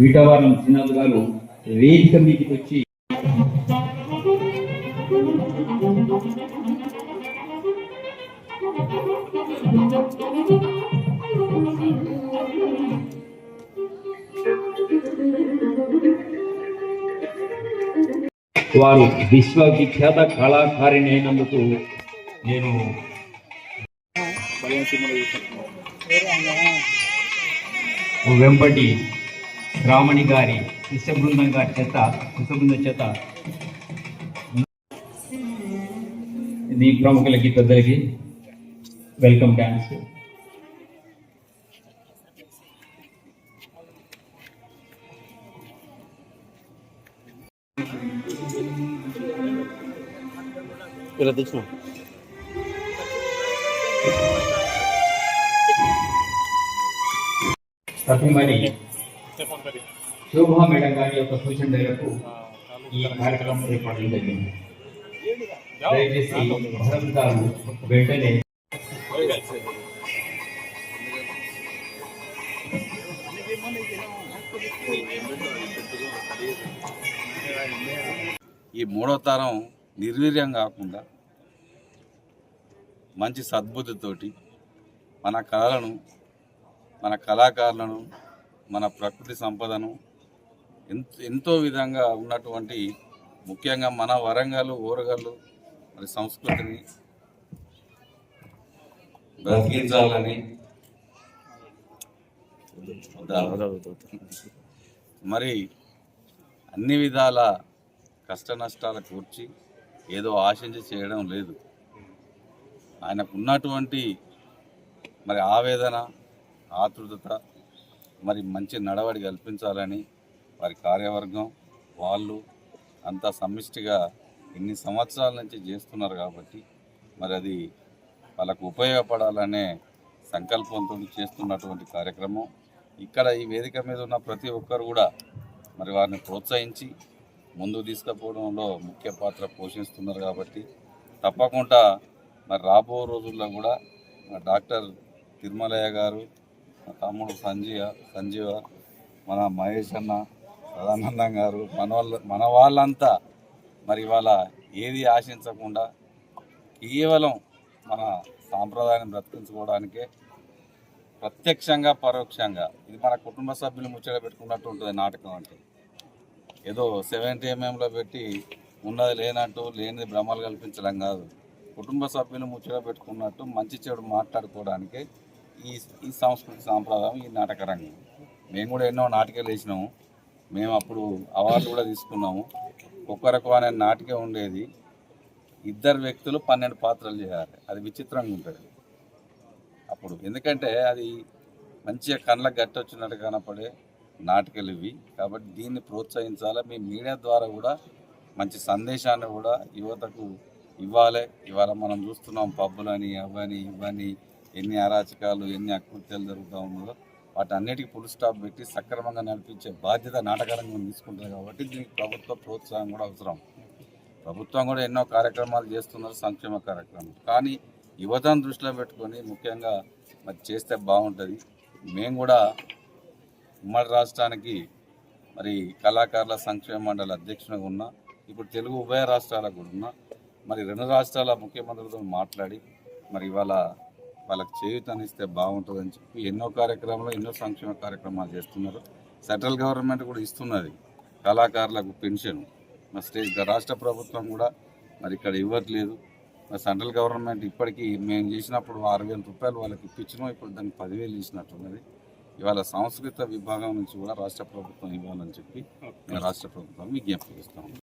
వీటవారం శ్రీనాథ్ గారు వేదిక మీదకి వచ్చి వారు విశ్వవిఖ్యాత కళాకారిణి అయినందుకు నేను వెంపటి రామణి గారి శిష్య బృందం చేత ఇది ప్రముఖులకి పెద్దలకి వెల్కమ్ డ్యాన్స్. మరి శోభా మేడం గారి యొక్క సూచన మేరకు ఈ కార్యక్రమం ఏర్పాటు జరిగింది. దయచేసి భద్రతాలు వెంటనే ఈ మూడో తరం నిర్వీర్యం కాకుండా మంచి సద్బుద్ధితోటి మన కళలను, మన కళాకారులను, మన ప్రకృతి సంపదను ఎంతో విధంగా ఉన్నటువంటి ముఖ్యంగా మన వరంగల్ ఓరగల్లు మరి సంస్కృతిని బ్రతికించాలని మరి అన్ని విధాల కష్ట నష్టాల కూర్చి ఏదో ఆశించి చేయడం లేదు. ఆయనకు ఉన్నటువంటి మరి ఆవేదన, ఆతృత, మరి మంచి నడవడి కల్పించాలని వారి కార్యవర్గం వాళ్ళు అంతా సమిష్టిగా ఇన్ని సంవత్సరాల నుంచి చేస్తున్నారు కాబట్టి మరి అది వాళ్ళకు ఉపయోగపడాలనే సంకల్పంతో చేస్తున్నటువంటి కార్యక్రమం. ఇక్కడ ఈ వేదిక మీద ఉన్న ప్రతి ఒక్కరు కూడా మరి వారిని ప్రోత్సహించి ముందుకు తీసుకుపోవడంలో ముఖ్య పాత్ర పోషిస్తున్నారు కాబట్టి తప్పకుండా మరి రాబో రోజుల్లో కూడా డాక్టర్ తిరుమలయ్య గారు, తమ్ముడు సంజీవ, మన మహేష్ అన్న, సదానందం గారు, మన వాళ్ళంతా మరి ఇవాళ ఏది ఆశించకుండా కేవలం మన సాంప్రదాయాన్ని బ్రతికించుకోవడానికే ప్రత్యక్షంగా పరోక్షంగా ఇది మన కుటుంబ సభ్యులు ముచ్చట పెట్టుకున్నట్టు ఉంటుంది. నాటకం అంటే ఏదో 70 mm పెట్టి ఉన్నది లేనట్టు, లేనిది భ్రమలు కల్పించడం కాదు. కుటుంబ సభ్యులు ముచ్చట పెట్టుకున్నట్టు మంచి చెడు మాట్లాడుకోవడానికే ఈ సంస్కృతి సాంప్రదాయం, ఈ నాటక రంగం. మేము కూడా ఎన్నో నాటకాలు వేసినాము. మేము అప్పుడు అవార్డు కూడా తీసుకున్నాము. ఒక్కరకు అనే నాటిక ఉండేది, 2 వ్యక్తులు 12 పాత్రలు చేయాలి. అది విచిత్రంగా ఉంటుంది అప్పుడు. ఎందుకంటే అది మంచిగా కళ్ళకు గట్టొచ్చినట్టు కనపడే నాటకాలు ఇవి. కాబట్టి దీన్ని ప్రోత్సహించాలి. మీ మీడియా ద్వారా కూడా మంచి సందేశాన్ని కూడా యువతకు ఇవ్వాలి. ఇవాళ మనం చూస్తున్నాం పబ్బులని, అవని ఇవని, ఎన్ని అరాచకాలు, ఎన్ని అకృత్యాలు జరుగుతూ ఉన్నదో వాటి అన్నిటికీ ఫుల్ స్టాప్ పెట్టి సక్రమంగా నడిపించే బాధ్యత నాటకరంగం తీసుకుంటుంది. కాబట్టి దీనికి ప్రభుత్వ ప్రోత్సాహం కూడా అవసరం. ప్రభుత్వం కూడా ఎన్నో కార్యక్రమాలు చేస్తున్నారు, సంక్షేమ కార్యక్రమాలు. కానీ యువతను దృష్టిలో పెట్టుకొని ముఖ్యంగా మరి చేస్తే బాగుంటుంది. మేము కూడా ఉమ్మడి రాష్ట్రానికి మరి కళాకారుల సంక్షేమ మండలి అధ్యక్షునిగా ఉన్నా, ఇప్పుడు తెలుగు ఉభయ రాష్ట్రాలకు కూడా ఉన్నా. మరి 2 రాష్ట్రాల ముఖ్యమంత్రులతో మాట్లాడి మరి ఇవాళ వాళ్ళకి చేయూతనిస్తే బాగుంటుందని చెప్పి ఎన్నో కార్యక్రమాలు, ఎన్నో సంక్షేమ కార్యక్రమాలు చేస్తున్నారు. సెంట్రల్ గవర్నమెంట్ కూడా ఇస్తున్నది కళాకారులకు పెన్షన్. మరి రాష్ట్ర ప్రభుత్వం కూడా మరి ఇక్కడ ఇవ్వట్లేదు. మరి సెంట్రల్ గవర్నమెంట్ ఇప్పటికీ మేము చేసినప్పుడు 6,000 రూపాయలు వాళ్ళకి ఇప్పించినాం. ఇప్పుడు దానికి 10,000 ఇచ్చినట్టున్నది. ఇవాళ సంస్కృత విభాగం నుంచి కూడా రాష్ట్ర ప్రభుత్వం ఇవ్వాలని చెప్పి రాష్ట్ర ప్రభుత్వం విజ్ఞప్తి చేస్తాం.